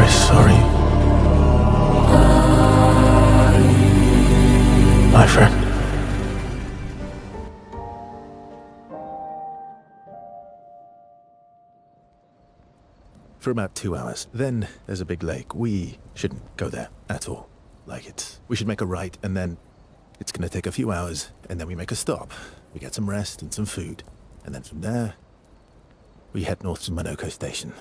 very sorry. My friend. For about 2 hours. Then there's a big lake. We shouldn't go there at all. We should make a right, and then it's gonna take a few hours, and then we make a stop. We get some rest and some food. And then from there, we head north to Monoco Station.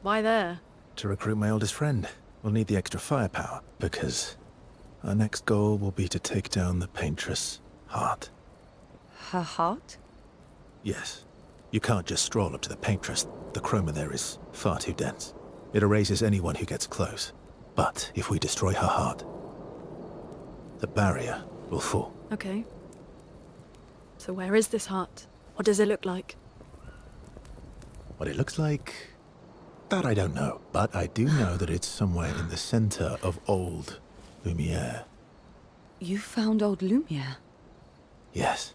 Why there? To recruit my oldest friend. We'll need the extra firepower, because our next goal will be to take down the Paintress heart. Her heart? Yes. You can't just stroll up to the Paintress. The chroma there is far too dense. It erases anyone who gets close. But if we destroy her heart, the barrier will fall. Okay. So where is this heart? What does it look like? What it looks like, that I don't know. But I do know that it's somewhere in the center of old Lumiere. You found old Lumiere? Yes.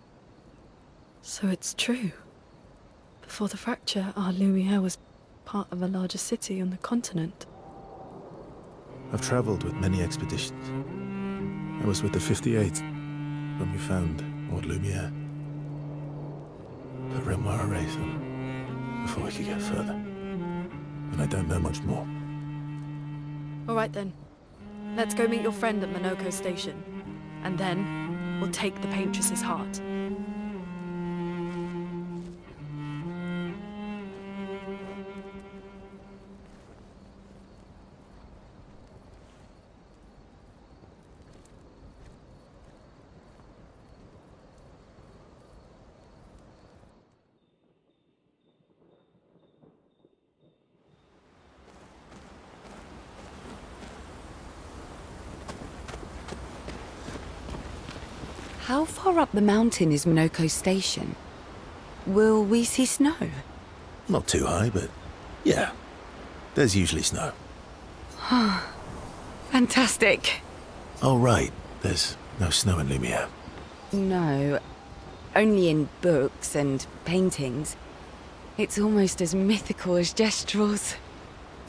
So it's true. Before the fracture, our Lumiere was part of a larger city on the continent. I've traveled with many expeditions. I was with the 58th when we found old Lumiere. But Renoir erased them before we could get further. And I don't know much more. All right then. Let's go meet your friend at Monoco Station. And then we'll take the Paintress's heart. How far up the mountain is Monoco Station? Will we see snow? Not too high, but yeah. There's usually snow. Fantastic. Oh, right. There's no snow in Lumiere. No, only in books and paintings. It's almost as mythical as Gestrels.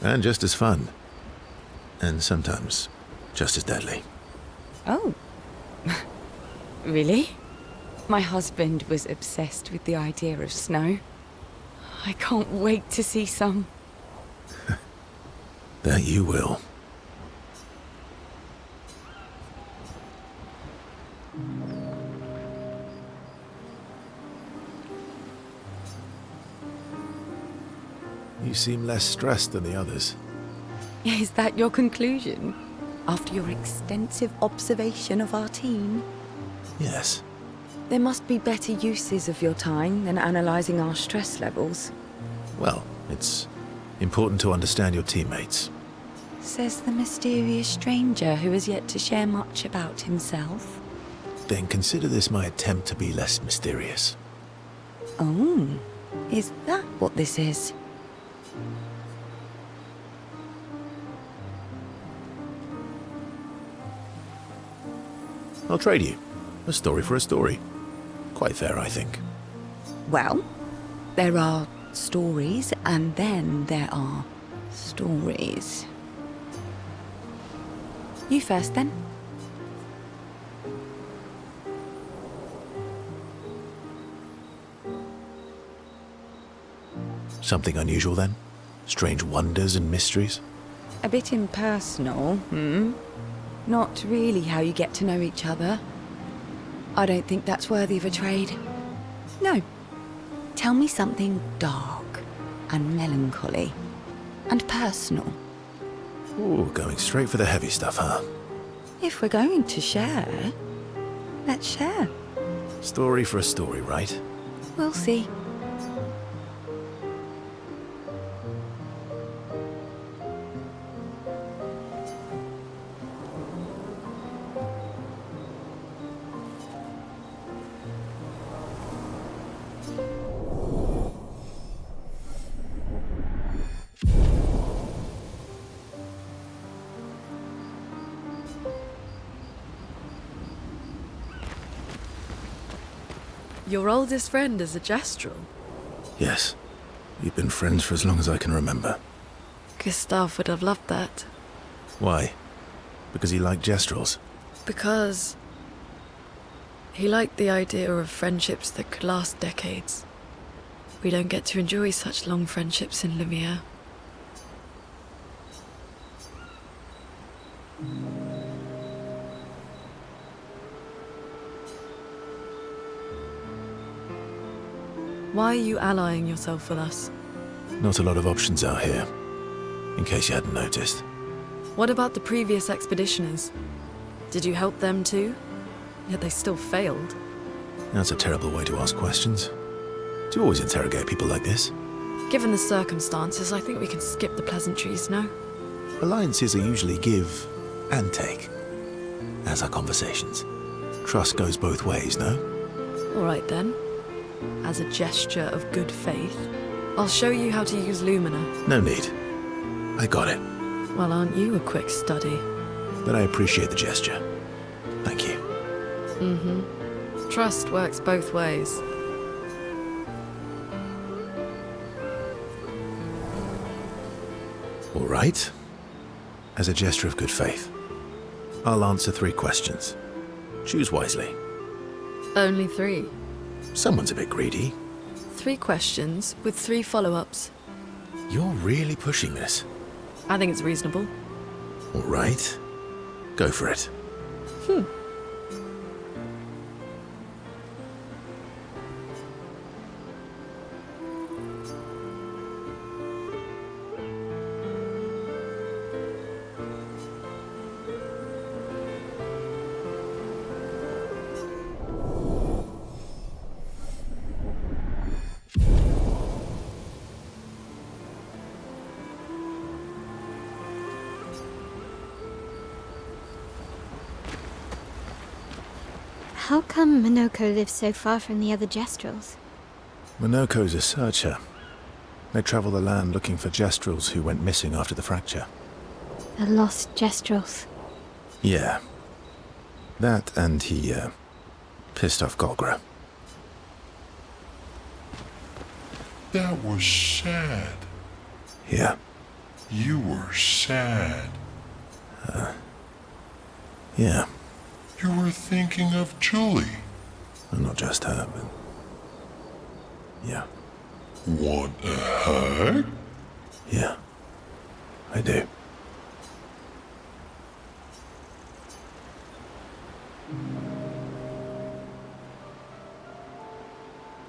And just as fun. And sometimes just as deadly. Oh. Really? My husband was obsessed with the idea of snow. I can't wait to see some. That you will. You seem less stressed than the others. Is that your conclusion? After your extensive observation of our team? Yes. There must be better uses of your time than analysing our stress levels. Well, it's important to understand your teammates. Says the mysterious stranger who has yet to share much about himself. Then consider this my attempt to be less mysterious. Oh, is that what this is? I'll trade you. A story for a story. Quite fair, I think. Well, there are stories, and then there are stories. You first, then. Something unusual, then? Strange wonders and mysteries? A bit impersonal, Not really how you get to know each other. I don't think that's worthy of a trade. No. Tell me something dark and melancholy and personal. Ooh, going straight for the heavy stuff, huh? If we're going to share, let's share. Story for a story, right? We'll see. Your oldest friend is a Gestrel? Yes. We've been friends for as long as I can remember. Gustave would have loved that. Why? Because he liked gestrels? Because he liked the idea of friendships that could last decades. We don't get to enjoy such long friendships in Lumiere. Why are you allying yourself with us? Not a lot of options out here, in case you hadn't noticed. What about the previous expeditioners? Did you help them too? Yet they still failed. That's a terrible way to ask questions. Do you always interrogate people like this? Given the circumstances, I think we can skip the pleasantries, no? Alliances are usually give and take, as are conversations. Trust goes both ways, no? All right then. As a gesture of good faith, I'll show you how to use Lumina. No need. I got it. Well, aren't you a quick study? Then I appreciate the gesture. Thank you. Mm-hmm. Trust works both ways. All right. As a gesture of good faith, I'll answer 3 questions. Choose wisely. Only 3. Someone's a bit greedy. 3 questions with 3 follow-ups. You're really pushing this. I think it's reasonable. All right. Go for it. How come Monoco lives so far from the other gestrels? Monoco's a searcher. They travel the land looking for gestrels who went missing after the fracture. The lost gestrels. Yeah. That and he, pissed off Golgra. That was sad. Yeah. You were sad. Yeah. You were thinking of Julie. Well, not just her, but... yeah. Want a hug? Yeah. I do.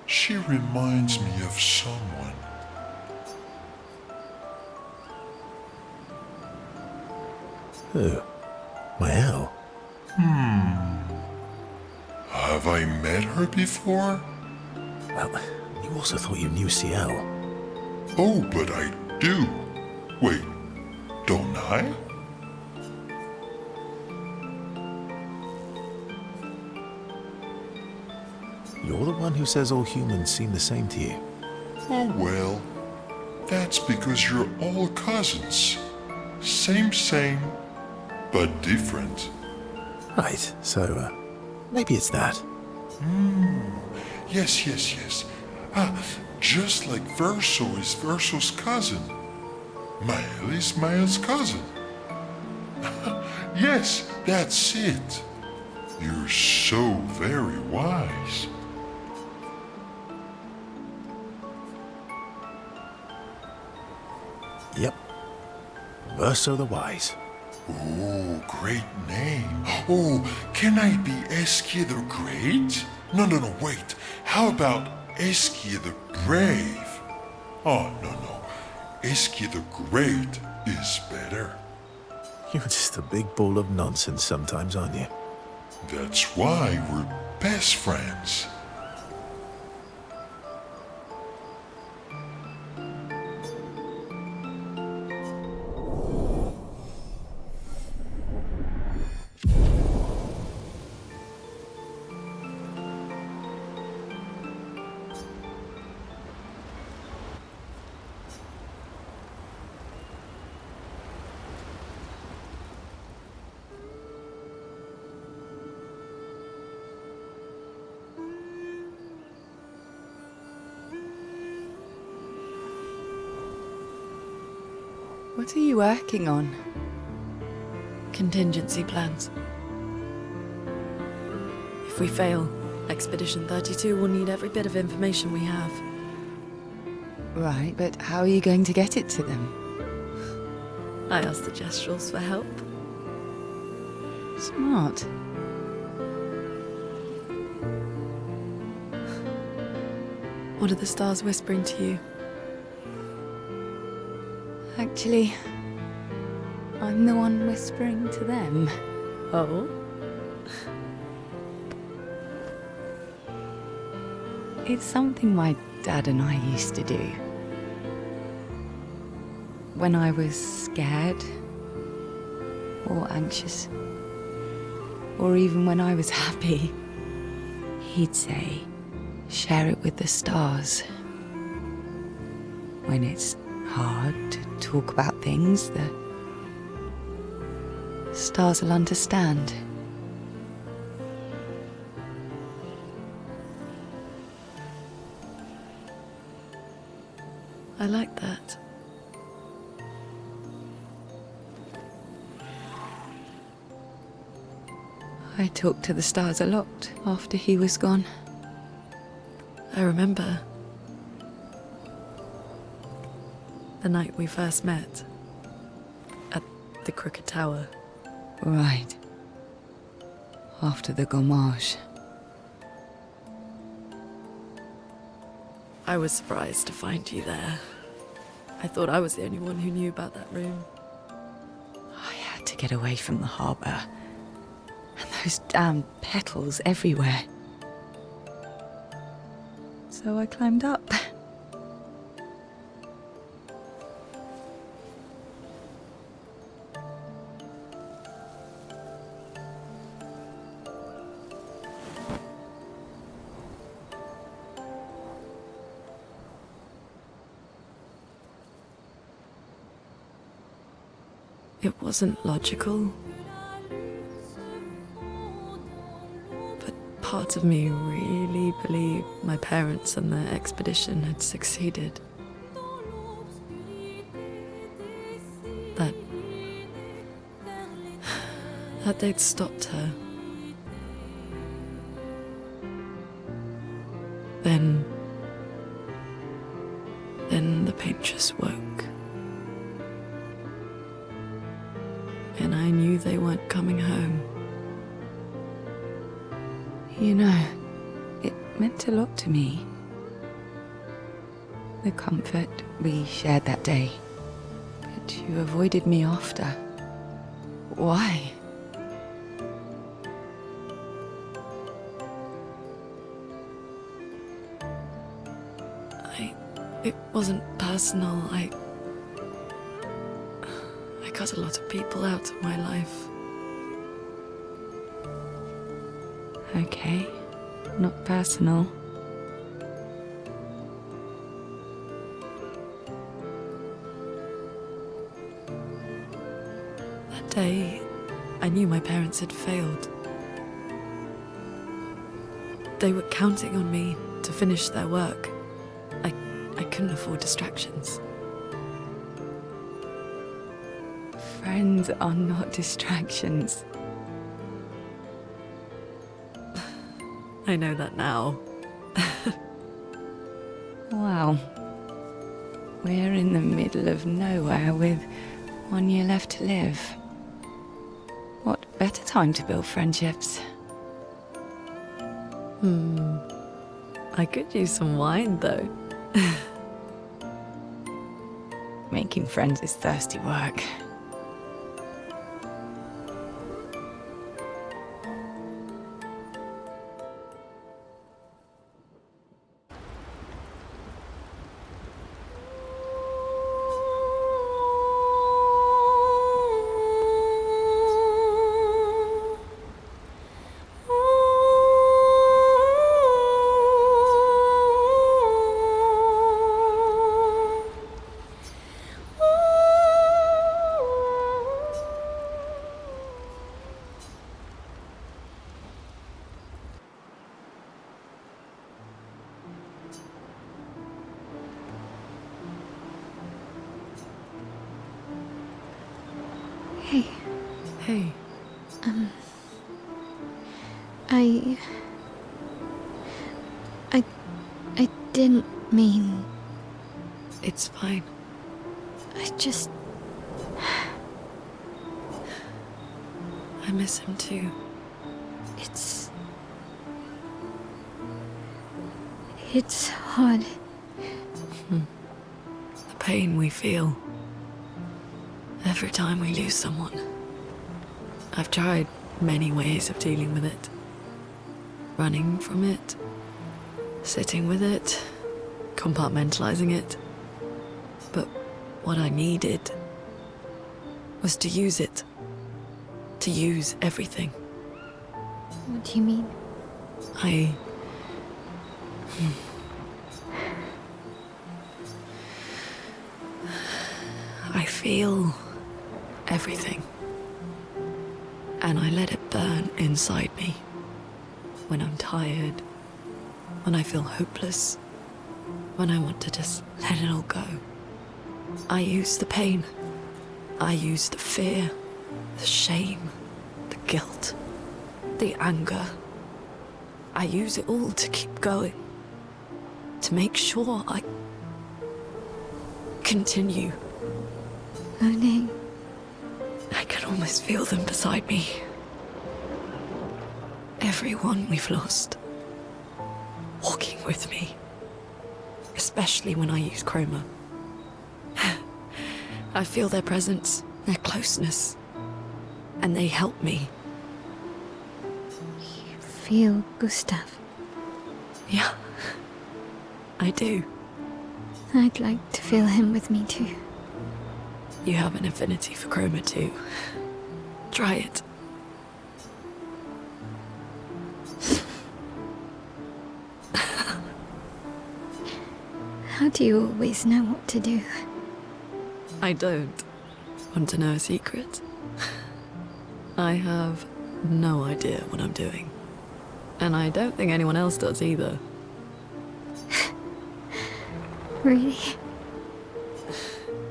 She reminds me of someone. Who? Maelle? Have I met her before? Well, you also thought you knew Ciel. Oh, but I do. Wait, don't I? You're the one who says all humans seem the same to you. Oh well, that's because you're all cousins. Same, but different. Right, so, maybe it's that. Yes. Just like Verso is Verso's cousin. Maelle is Maelle's cousin. Yes, that's it. You're so very wise. Yep. Verso the Wise. Oh, great name. Oh, can I be Eskia the Great? No, wait. How about Eskia the Brave? Oh, no. Eskia the Great is better. You're just a big ball of nonsense sometimes, aren't you? That's why we're best friends. What are you working on? Contingency plans. If we fail, Expedition 32 will need every bit of information we have. Right, but how are you going to get it to them? I asked the Gestrals for help. Smart. What are the stars whispering to you? Actually, I'm the one whispering to them. Oh? It's something my dad and I used to do. When I was scared, or anxious, or even when I was happy, he'd say, share it with the stars. When it's hard to talk about things, the stars will understand. I like that. I talked to the stars a lot after he was gone. I remember the night we first met at the Crooked Tower. Right. After the gommage. I was surprised to find you there. I thought I was the only one who knew about that room. I had to get away from the harbour. And those damn petals everywhere. So I climbed up. It wasn't logical. But part of me really believed my parents and their expedition had succeeded. That they'd stopped her. Then the Paintress woke. And I knew they weren't coming home. You know, it meant a lot to me. The comfort we shared that day. But you avoided me after. Why? It wasn't personal. I cut a lot of people out of my life. Okay, not personal. That day, I knew my parents had failed. They were counting on me to finish their work. I couldn't afford distractions. Friends are not distractions. I know that now. Wow. We're in the middle of nowhere with 1 year left to live. What better time to build friendships? I could use some wine, though. Making friends is thirsty work. Hey, Hey, I didn't mean... it's fine. I miss him too. It's hard. The pain we feel every time we lose someone. I've tried many ways of dealing with it. Running from it, sitting with it, compartmentalizing it. But what I needed was to use it. To use everything. What do you mean? I feel everything. And I let it burn inside me. When I'm tired, when I feel hopeless, when I want to just let it all go. I use the pain. I use the fear, the shame, the guilt, the anger. I use it all to keep going. To make sure I continue. Lune, I can almost feel them beside me. Everyone we've lost. Walking with me. Especially when I use chroma. I feel their presence, their closeness. And they help me. you feel Gustave. Yeah, I do. I'd like to feel him with me too. You have an affinity for chroma too. Try it. How do you always know what to do? I don't. Want to know a secret? I have no idea what I'm doing. And I don't think anyone else does either. Really?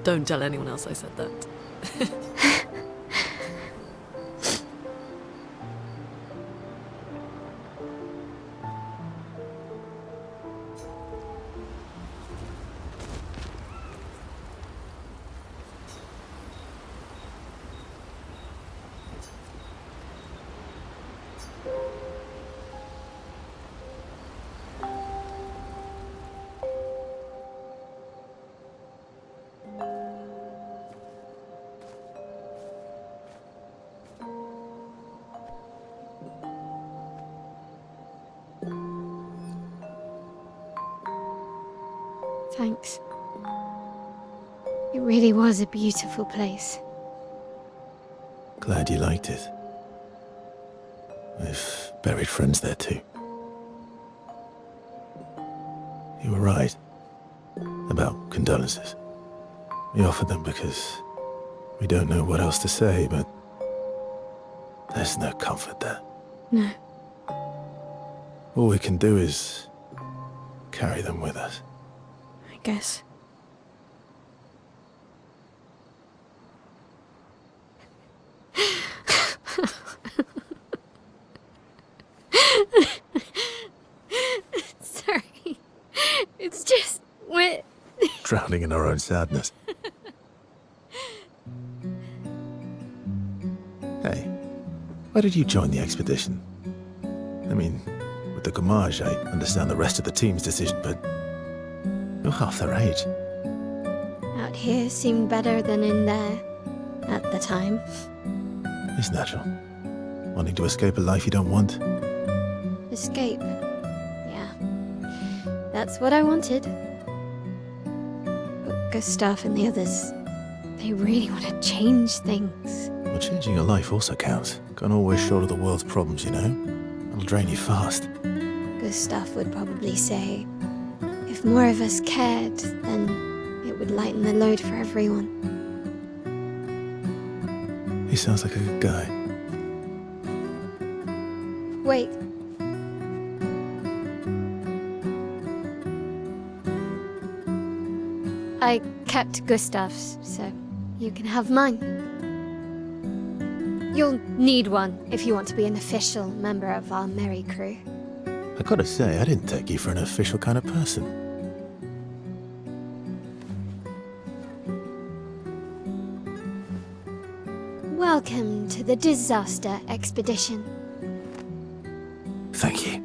Don't tell anyone else I said that. Thanks. It really was a beautiful place. Glad you liked it. We've buried friends there too. You were right about condolences. We offered them because we don't know what else to say, but there's no comfort there. No. All we can do is carry them with us. I guess. Sorry. It's just we're Drowning in our own sadness. Hey, why did you join the expedition? I mean, with the Gommage, I understand the rest of the team's decision, but you're half their age. out here seemed better than in there at the time. It's natural. Wanting to escape a life you don't want. Escape. Yeah. That's what I wanted. But Gustave and the others, they really want to change things. But changing your life also counts. Can't always shoulder the world's problems, you know? It'll drain you fast. Gustave would probably say, if more of us cared, then it would lighten the load for everyone. He sounds like a good guy. Wait. I kept Gustave's, so you can have mine. You'll need one if you want to be an official member of our merry crew. I gotta say, I didn't take you for an official kind of person. Welcome to the disaster expedition. Thank you.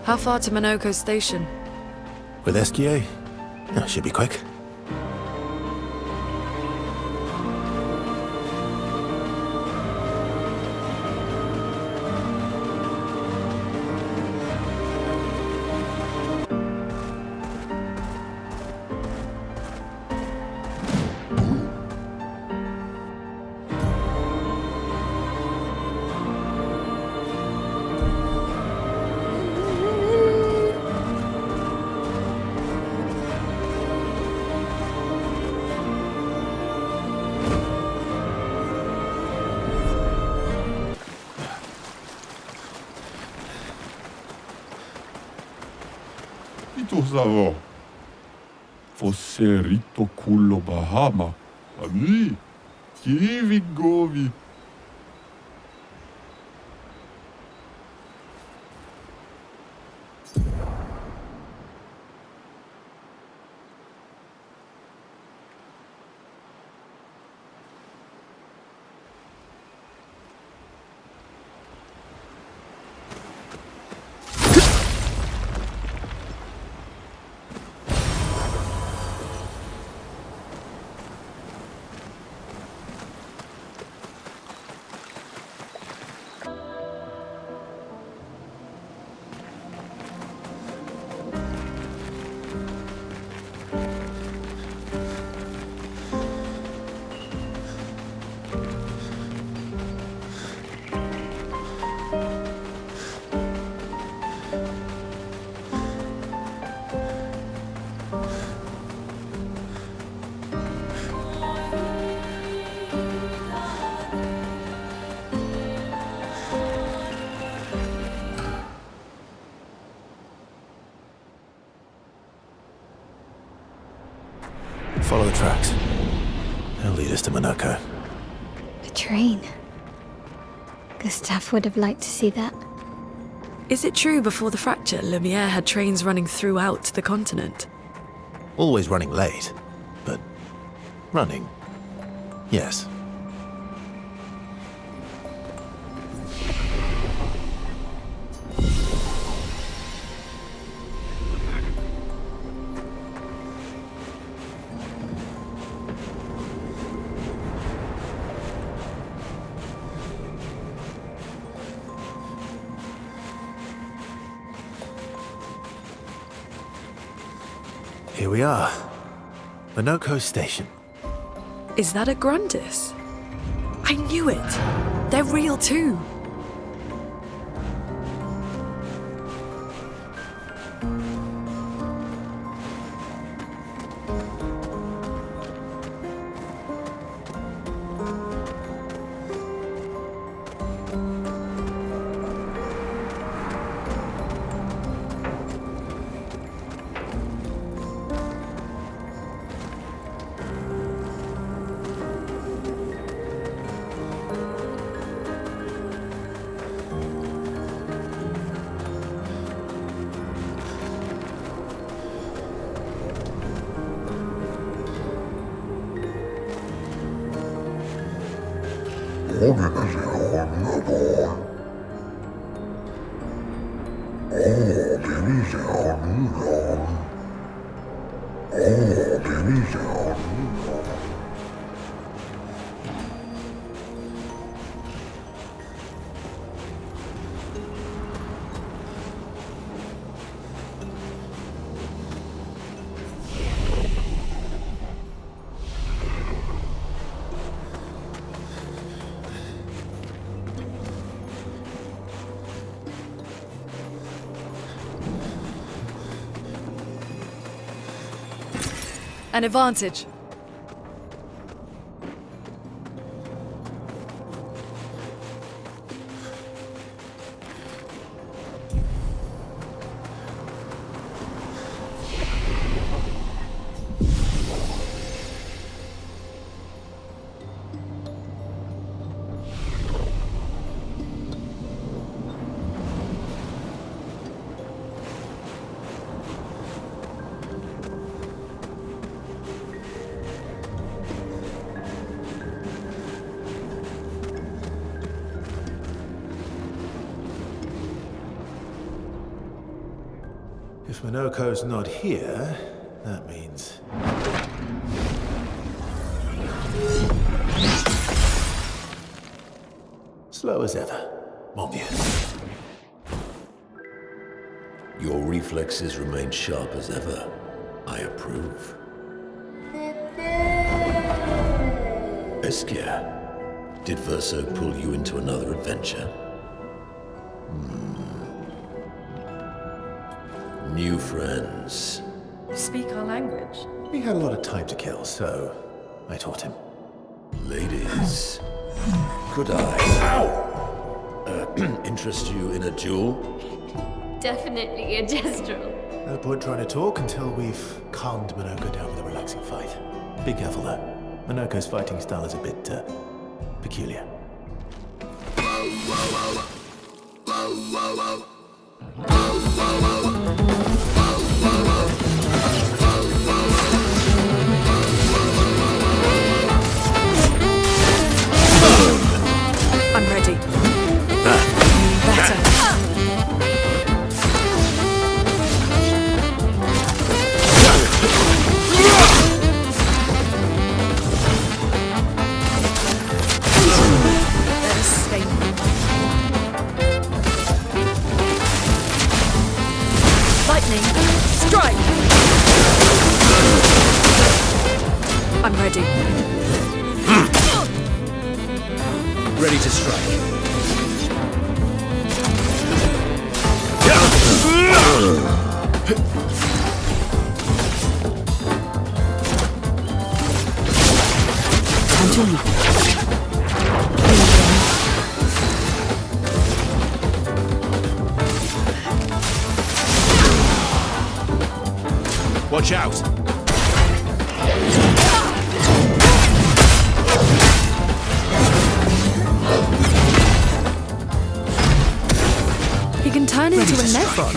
How far to Monoco Station? With SGA? That should be quick. Gustave. Fosse rito cullo Bahama. Ami, kiwi govi. Follow the tracks. They'll lead us to Monaco. A train. Gustave would have liked to see that. Is it true before the fracture, Lumiere had trains running throughout the continent? Always running late, but running. Yes. Here we are. Monoco Station. Is that a Grandis? I knew it! They're real too! an advantage. If Monoco's not here, that means... slow as ever, mon vieux. Your reflexes remain sharp as ever. I approve. Esquire, did Verso pull you into another adventure? New friends. You speak our language. We had a lot of time to kill, so I taught him. Ladies, could I interest you in a duel? Definitely a gestural. No point trying to talk until we've calmed Monoco down with a relaxing fight. Be careful though. Monoco's fighting style is a bit, peculiar. I'm ready. Better. Let us stay. Lightning, strike! I'm ready. Ready to strike. Watch out! He can turn into a Nephron.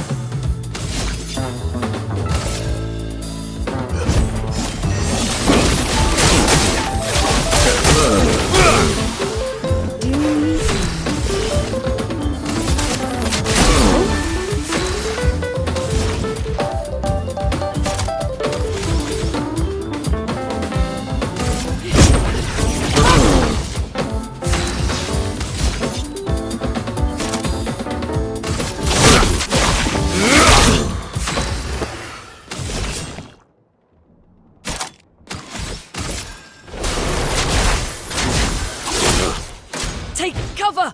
Take cover!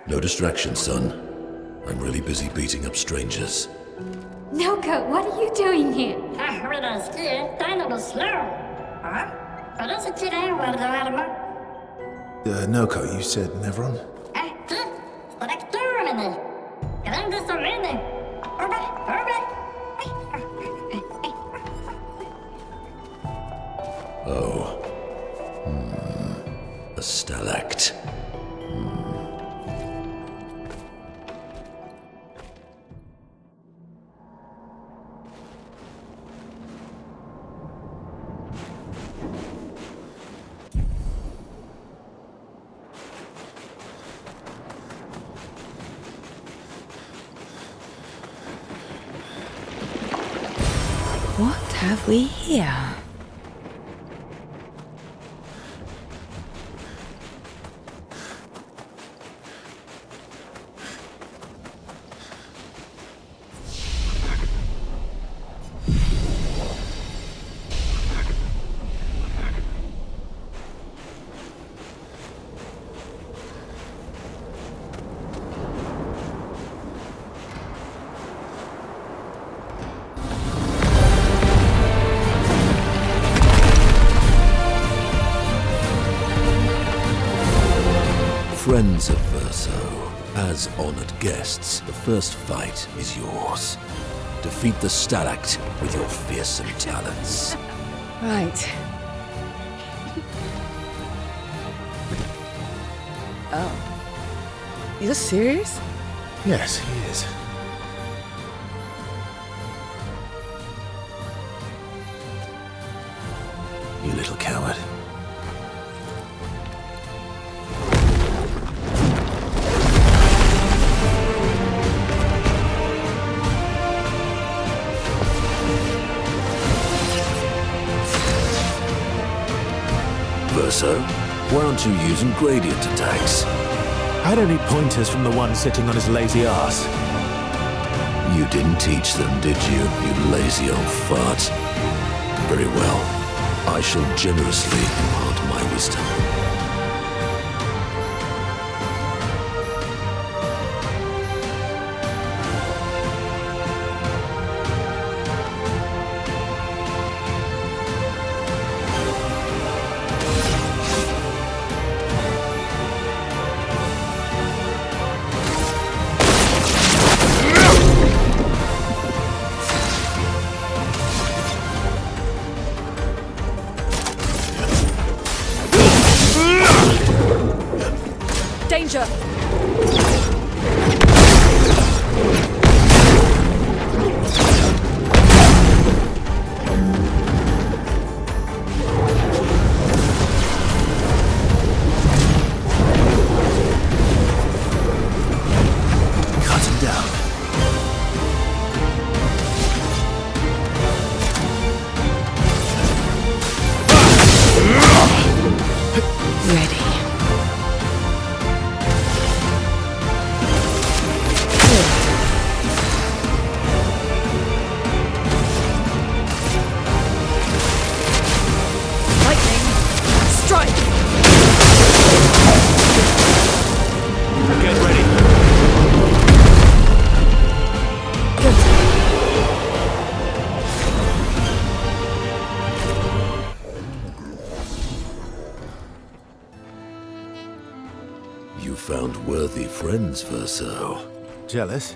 No distraction, son. I'm really busy beating up strangers. Noco, what are you doing here? Noco, you said Nevron? Oh. A stalact. What have we here? Friends of Verso, as honored guests, the first fight is yours. Defeat the Stalact with your fearsome talents. Right. Oh. You're serious? Yes, he is. You little coward. Verso, why aren't you using gradient attacks? I don't need pointers from the one sitting on his lazy ass. You didn't teach them, did you, you lazy old fart? Very well. I shall generously impart my wisdom. Danger! Cut him down. Ready. Get ready. You found worthy friends, Verso. Jealous?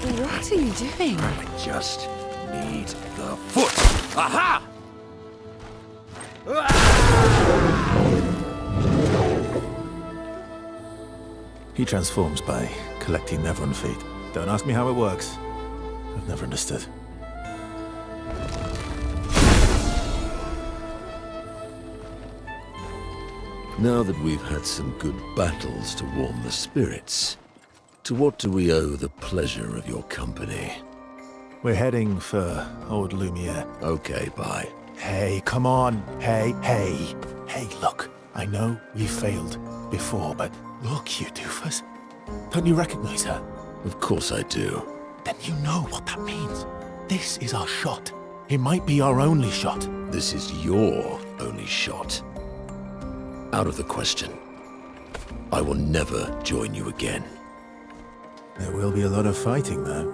What are you doing? I just need the foot. Aha! He transforms by collecting Nevron feet. Don't ask me how it works. I've never understood. Now that we've had some good battles to warm the spirits, to what do we owe the pleasure of your company? We're heading for old Lumiere. Okay, bye. Hey, come on. Hey. Hey, look. I know we failed before, but look, you doofus. Don't you recognize her? Of course I do. Then you know what that means. This is our shot. It might be our only shot. This is your only shot. Out of the question. I will never join you again. There will be a lot of fighting, though.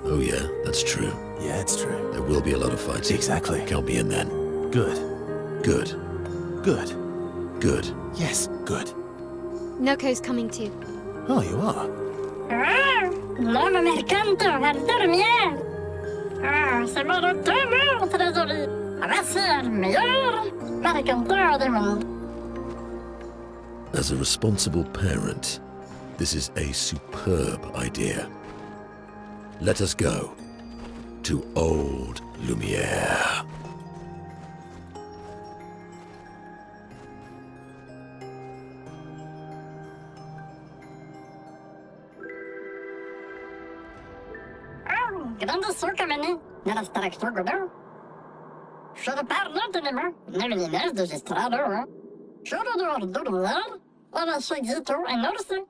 Oh yeah, that's true. Yeah, it's true. There will be a lot of fighting. Exactly. Count me in then. Good. Good. Good. Good. Yes, good. Noco's coming too. Oh, you are? Non me canto al dormir. C'est mon retour, trésorier. Voici le meilleur mercanteur du monde. As a responsible parent, this is a superb idea. Let us go to old Lumiere. Grandis Fashionist, nella structura godó. Should parla de nema, nevines de gestrado. Should do ordurlar, ora seguito en orse.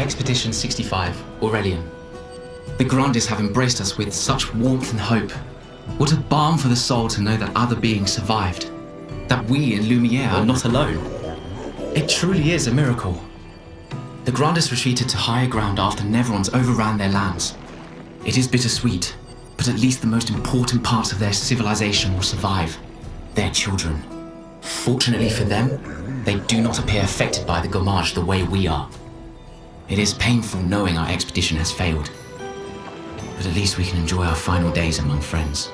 Expedition 65, Aurelian. The Grandis have embraced us with such warmth and hope. What a balm for the soul to know that other beings survived. That we in Lune Sciel are not alone. It truly is a miracle. The Grandis retreated to higher ground after Neverons overran their lands. It is bittersweet, but at least the most important parts of their civilization will survive. Their children. Fortunately for them, they do not appear affected by the Gommage the way we are. It is painful knowing our expedition has failed, but at least we can enjoy our final days among friends.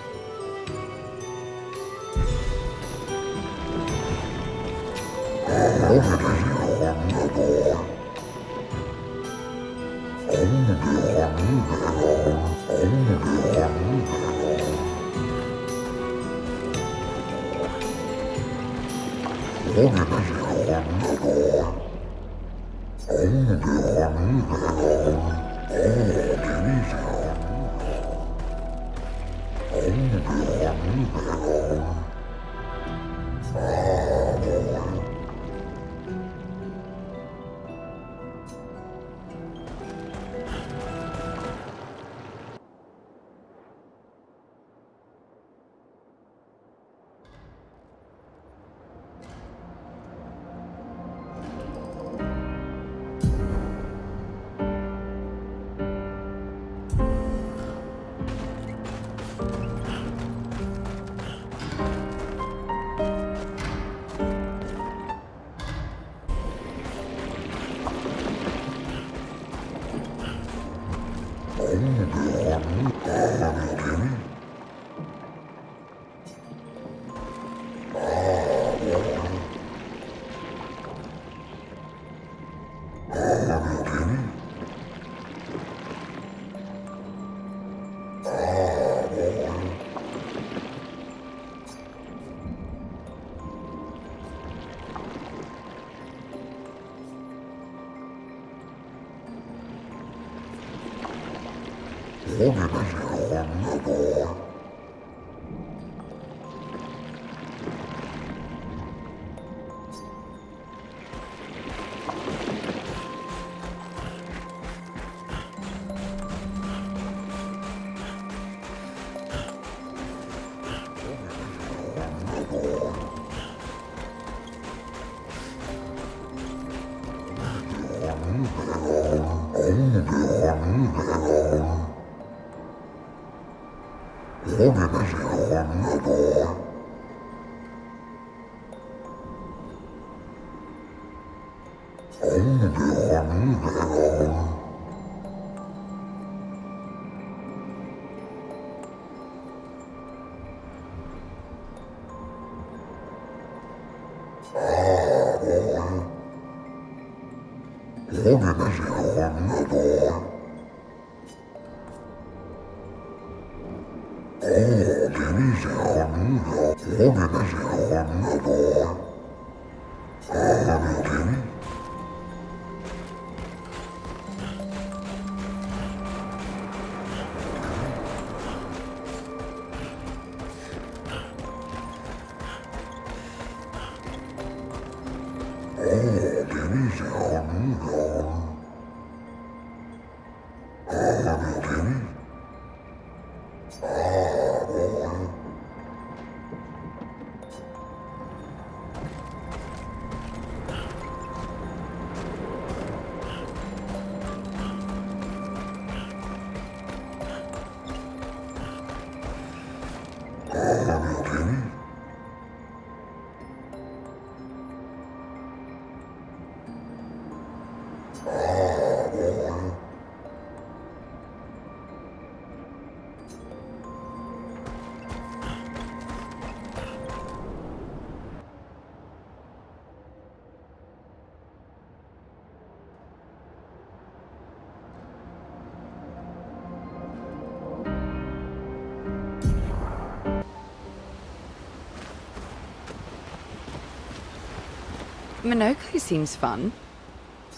Monoco seems fun.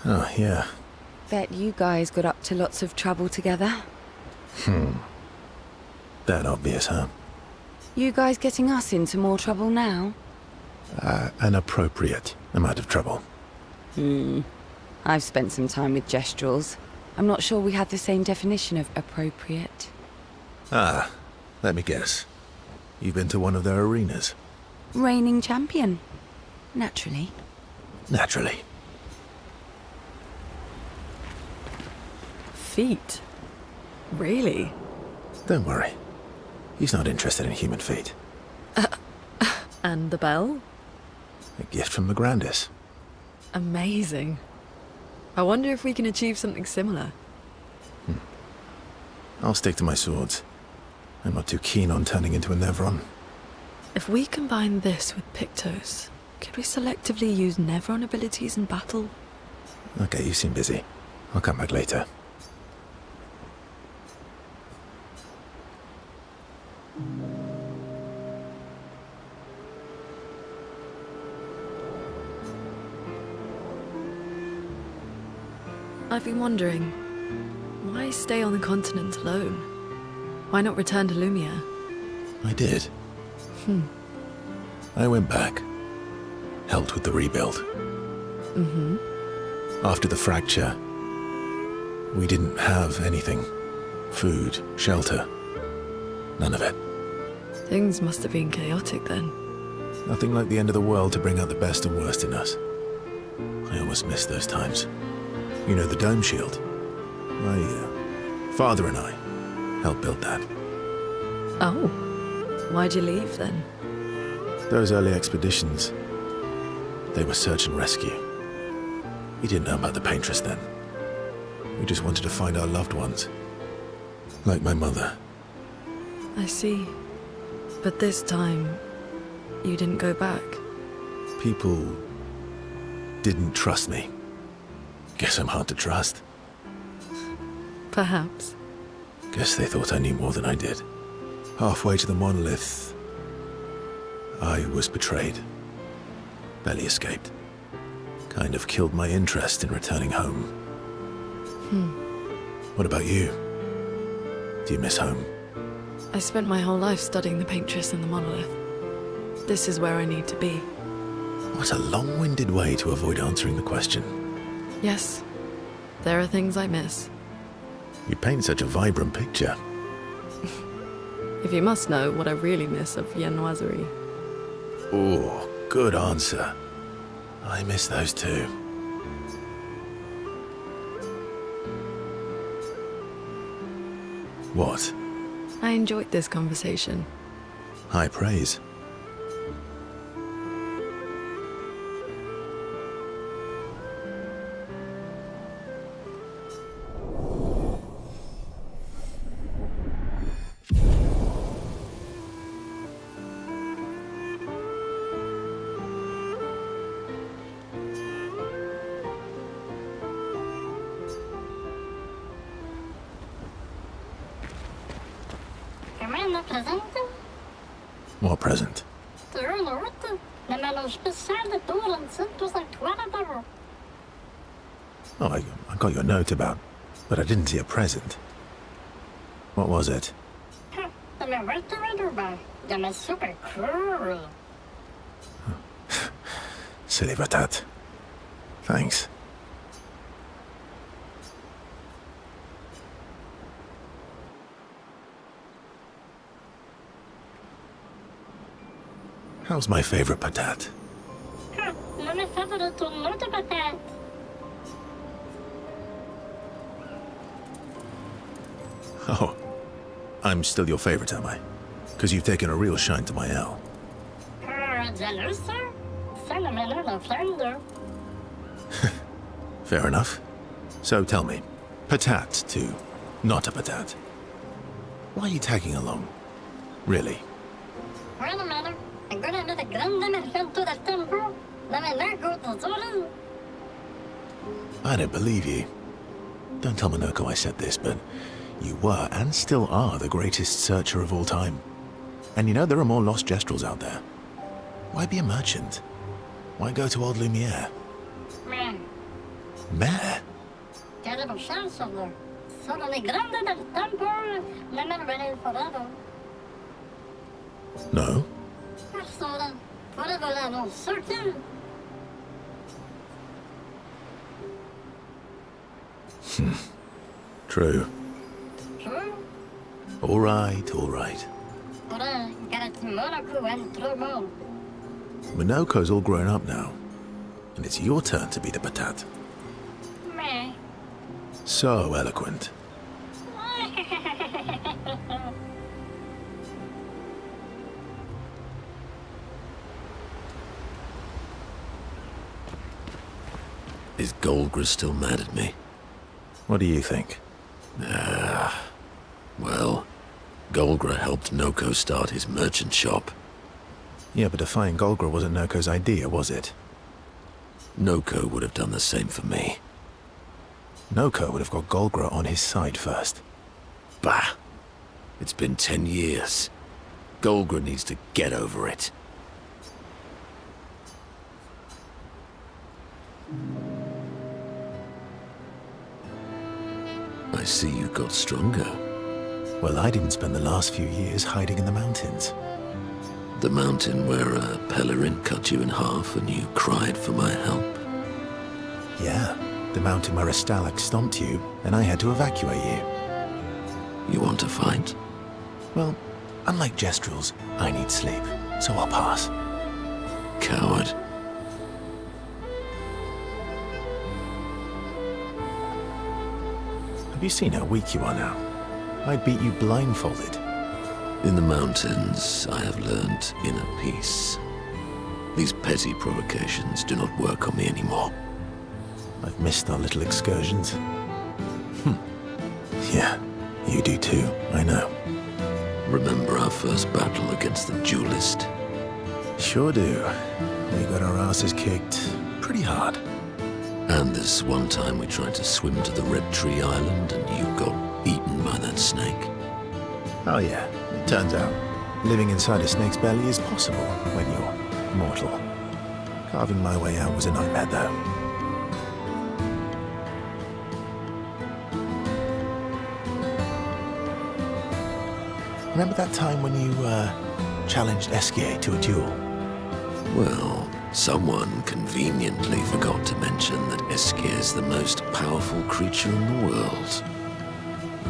Oh, yeah. Bet you guys got up to lots of trouble together. That obvious, huh? You guys getting us into more trouble now? An appropriate amount of trouble. I've spent some time with gestrals. I'm not sure we had the same definition of appropriate. Ah, let me guess. You've been to one of their arenas? Reigning champion. Naturally. Naturally. Feet? Really? Don't worry. He's not interested in human feet. And the bell? A gift from the Grandis. Amazing. I wonder if we can achieve something similar. I'll stick to my swords. I'm not too keen on turning into a Nevron. If we combine this with Pictos, could we selectively use Nevron abilities in battle? Okay, you seem busy. I'll come back later. I've been wondering, why stay on the continent alone? Why not return to Lumia? I did. I went back. Helped with the rebuild. After the fracture, we didn't have anything. Food, shelter. None of it. Things must have been chaotic then. Nothing like the end of the world to bring out the best and worst in us. I almost miss those times. You know the dome shield? My father and I helped build that. Oh. Why'd you leave then? Those early expeditions, they were search and rescue. We didn't know about the Paintress then. We just wanted to find our loved ones. Like my mother. I see. But this time, you didn't go back. People didn't trust me. Guess I'm hard to trust. Perhaps. Guess they thought I knew more than I did. Halfway to the monolith, I was betrayed. Barely escaped. Kind of killed my interest in returning home. What about you? Do you miss home? I spent my whole life studying the Paintress and the monolith. This is where I need to be. What a long-winded way to avoid answering the question. Yes, there are things I miss. You paint such a vibrant picture. If you must know what I really miss of viennoiserie. Oh, good answer. I miss those too. What? I enjoyed this conversation. High praise. What present? Oh, I got your note about, but I didn't see a present. What was it? Super cool. Silly patat. Thanks. How's my favorite patat? Oh, I'm still your favorite, am I? Because you've taken a real shine to Maelle. Fair enough. So tell me, patat to not a patat. Why are you tagging along? Really? Wait a minute. I'm gonna do the Grandis Fashionist. I don't believe you. Don't tell Monoco I said this, but you were and still are the greatest searcher of all time. And you know there are more lost gestrels out there. Why be a merchant? Why go to old Lumiere? Meh. Meh? Terrible chance of them. Suddenly Grande del Temple, never ready forever. No? Persona, forever and uncertain. True. True? All right, all right. But I got it to Monoco and Tremont. Monoco's all grown up now, and it's your turn to be the patat. Meh. So eloquent. Is Golgra still mad at me? What do you think? Well, Golgra helped Noco start his merchant shop. Yeah, but defying Golgra wasn't Noco's idea, was it? Noco would have done the same for me. Noco would have got Golgra on his side first. Bah! It's been 10 years. Golgra needs to get over it. I see you got stronger. Well, I didn't spend the last few years hiding in the mountains. The mountain where a Pelerin cut you in half and you cried for my help. Yeah, the mountain where a Stalag stomped you and I had to evacuate you. You want to fight? Well, unlike Gestrels, I need sleep, so I'll pass. Coward. Have you seen how weak you are now? I'd beat you blindfolded. In the mountains, I have learned inner peace. These petty provocations do not work on me anymore. I've missed our little excursions. Yeah, you do you too, I know. Remember our first battle against the duelist? Sure do. We got our asses kicked pretty hard. And this one time we tried to swim to the Red Tree Island and you got eaten by that snake. Oh yeah, it turns out living inside a snake's belly is possible when you're mortal. Carving my way out was a nightmare though. Remember that time when you challenged Esquier to a duel? Well, someone conveniently forgot to mention that Esquier is the most powerful creature in the world.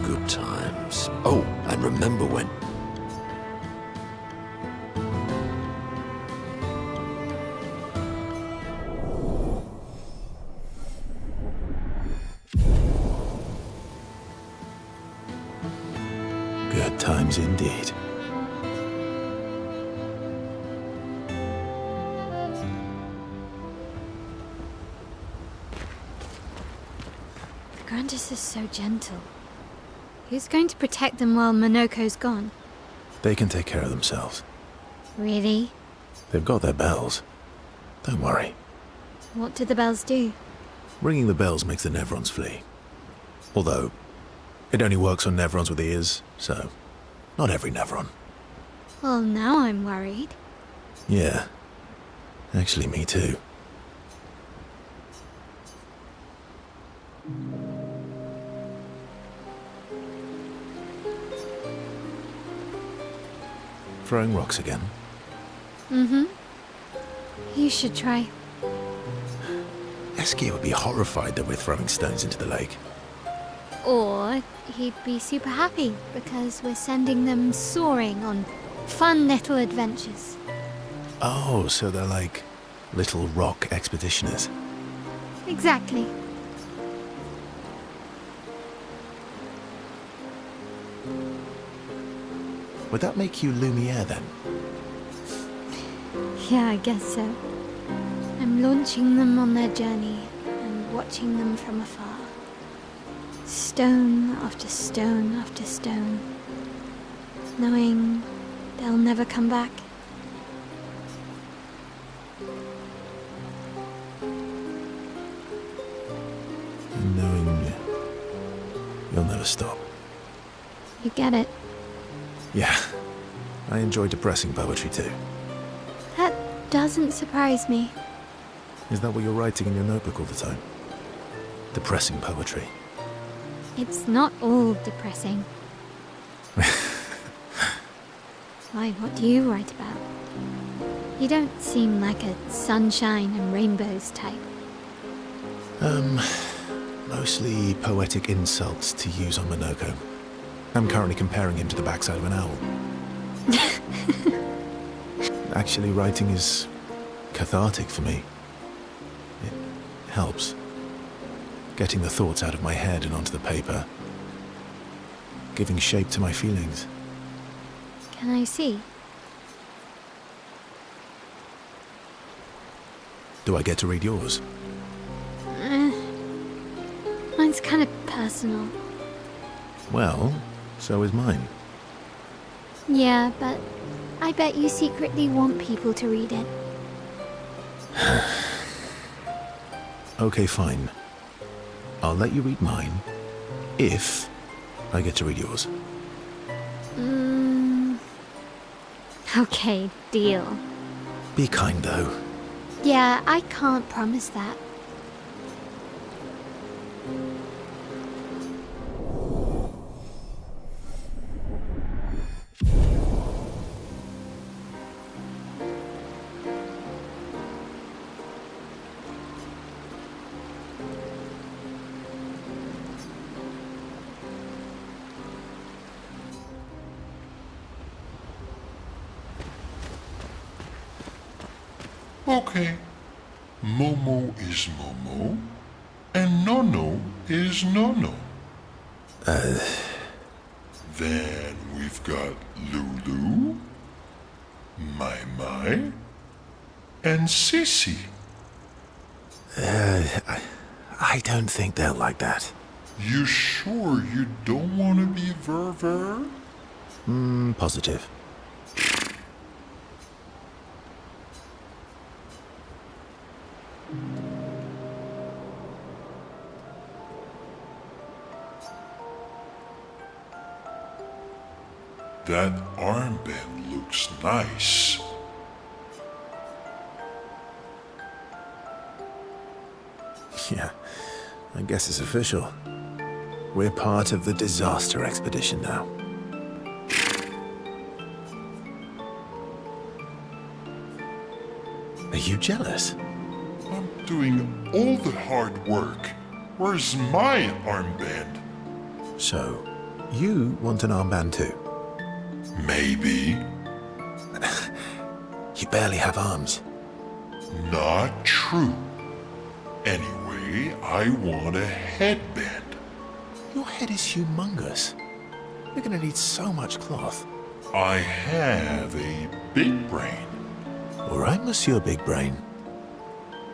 Good times. Oh, and remember when... Good times indeed. Grandis is so gentle. Who's going to protect them while Monoco's gone? They can take care of themselves. Really? They've got their bells. Don't worry. What do the bells do? Ringing the bells makes the Nevrons flee. Although, it only works on Nevrons with ears, so not every Nevron. Well, now I'm worried. Yeah. Actually, me too. Throwing rocks again? Mm-hmm. You should try. Esquier would be horrified that we're throwing stones into the lake. Or he'd be super happy because we're sending them soaring on fun little adventures. Oh, so they're like little rock expeditioners. Exactly. Would that make you Lumiere then? Yeah, I guess so. I'm launching them on their journey and watching them from afar. Stone after stone after stone. Knowing they'll never come back. Knowing you'll never stop. You get it? Yeah. I enjoy depressing poetry too. That doesn't surprise me. Is that what you're writing in your notebook all the time? Depressing poetry. It's not all depressing. Why, what do you write about? You don't seem like a sunshine and rainbows type. Mostly poetic insults to use on Monoco. I'm currently comparing him to the backside of an owl. Actually, writing is cathartic for me. It helps. Getting the thoughts out of my head and onto the paper. Giving shape to my feelings. Can I see? Do I get to read yours? Mine's kind of personal. Well, so is mine. Yeah, but I bet you secretly want people to read it. Okay, fine. I'll let you read mine, if I get to read yours. Okay, deal. Be kind, though. Yeah, I can't promise that. Okay. Momo is Momo, and Nono is Nono. Then we've got Lulu, Mai, and Sissy. I don't think they'll like that. You sure you don't want to be Ver? Positive. That armband looks nice. Yeah, I guess it's official. We're part of the disaster expedition now. Are you jealous? I'm doing all the hard work. Where's my armband? So, you want an armband too? Maybe. You barely have arms. Not true. Anyway, I want a headband. Your head is humongous. You're gonna need so much cloth. I have a big brain. All right, Monsieur Big Brain.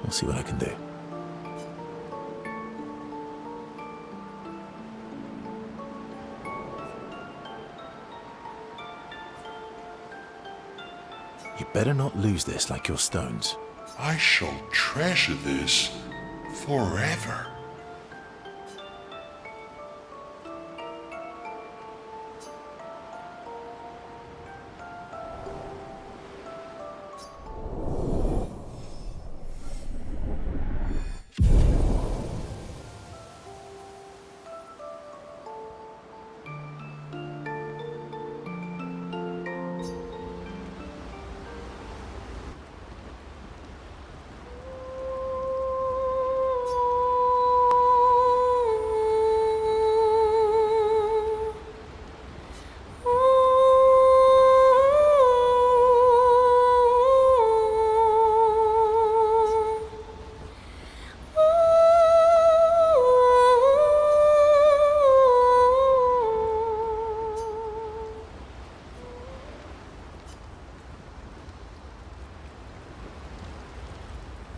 I'll see what I can do. You better not lose this like your stones. I shall treasure this forever.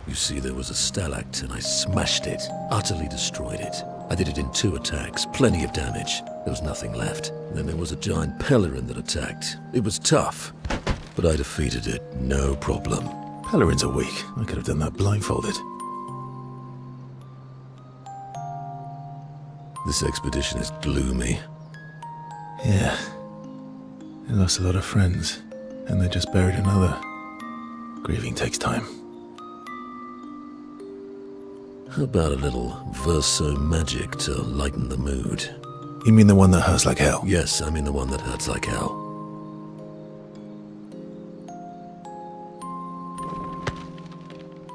You see, there was a stalact and I smashed it, utterly destroyed it. I did it in 2 attacks, plenty of damage. There was nothing left. And then there was a giant pelican that attacked. It was tough, but I defeated it, no problem. Pelerins are weak. I could have done that blindfolded. This expedition is gloomy. Yeah. They lost a lot of friends, and they just buried another. Grieving takes time. How about a little Verso magic to lighten the mood? You mean the one that hurts like hell? Yes, I mean the one that hurts like hell.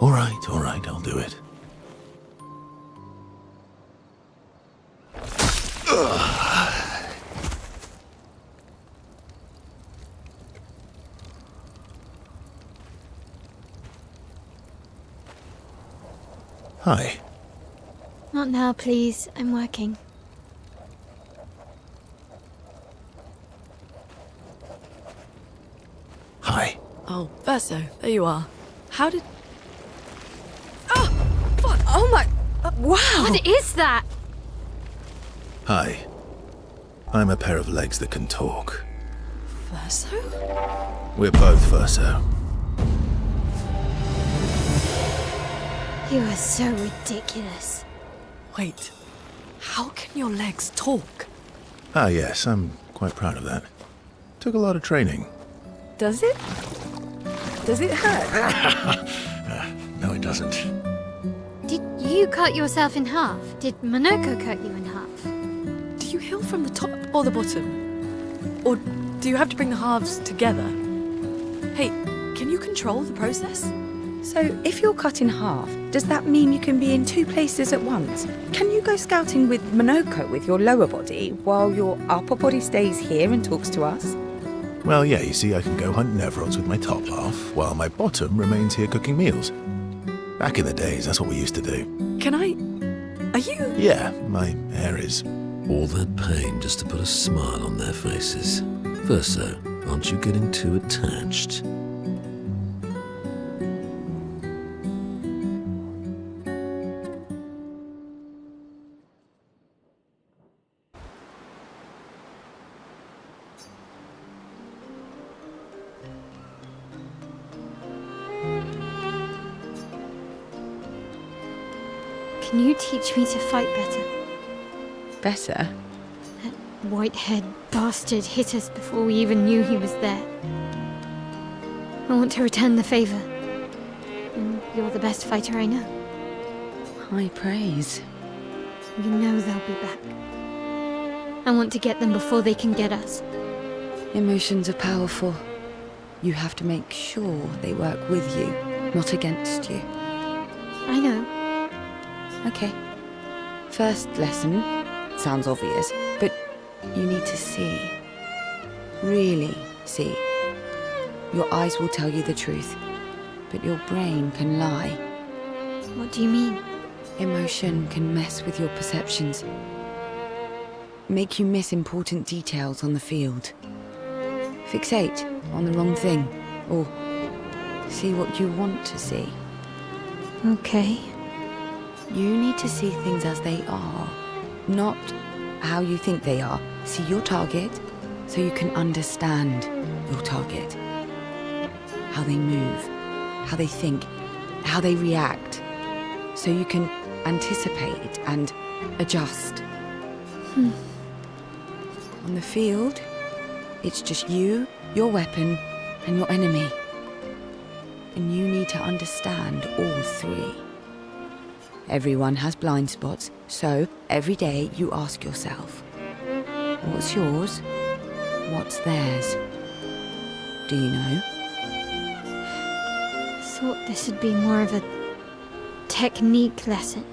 All right, I'll do it. Hi. Not now, please. I'm working. Hi. Oh, Verso, there you are. How did... Oh! Fuck! Oh my... wow! What is that? Hi. I'm a pair of legs that can talk. Verso? We're both Verso. You are so ridiculous. Wait. How can your legs talk? Ah, yes, I'm quite proud of that. Took a lot of training. Does it? Does it hurt? No, it doesn't. Did you cut yourself in half? Did Monoco cut you in half? Do you heal from the top or the bottom? Or do you have to bring the halves together? Hey, can you control the process? So, if you're cut in half, does that mean you can be in 2 places at once? Can you go scouting with Monoco with your lower body, while your upper body stays here and talks to us? Well, yeah, you see, I can go hunt Nevrons with my top half, while my bottom remains here cooking meals. Back in the days, that's what we used to do. Can I... Are you... Yeah, my hair is... All that pain just to put a smile on their faces. Verso, aren't you getting too attached? Can you teach me to fight better? Better? That white-haired bastard hit us before we even knew he was there. I want to return the favor. And you're the best fighter I know. High praise. You know they'll be back. I want to get them before they can get us. Emotions are powerful. You have to make sure they work with you, not against you. I know. Okay. First lesson. Sounds obvious, but you need to see. Really see. Your eyes will tell you the truth, but your brain can lie. What do you mean? Emotion can mess with your perceptions. Make you miss important details on the field. Fixate on the wrong thing, or see what you want to see. Okay. You need to see things as they are, not how you think they are. See your target so you can understand your target. How they move, how they think, how they react, so you can anticipate and adjust. On the field, it's just you, your weapon, and your enemy. And you need to understand all three. Everyone has blind spots, so every day you ask yourself, what's yours? What's theirs? Do you know? I thought this would be more of a technique lesson.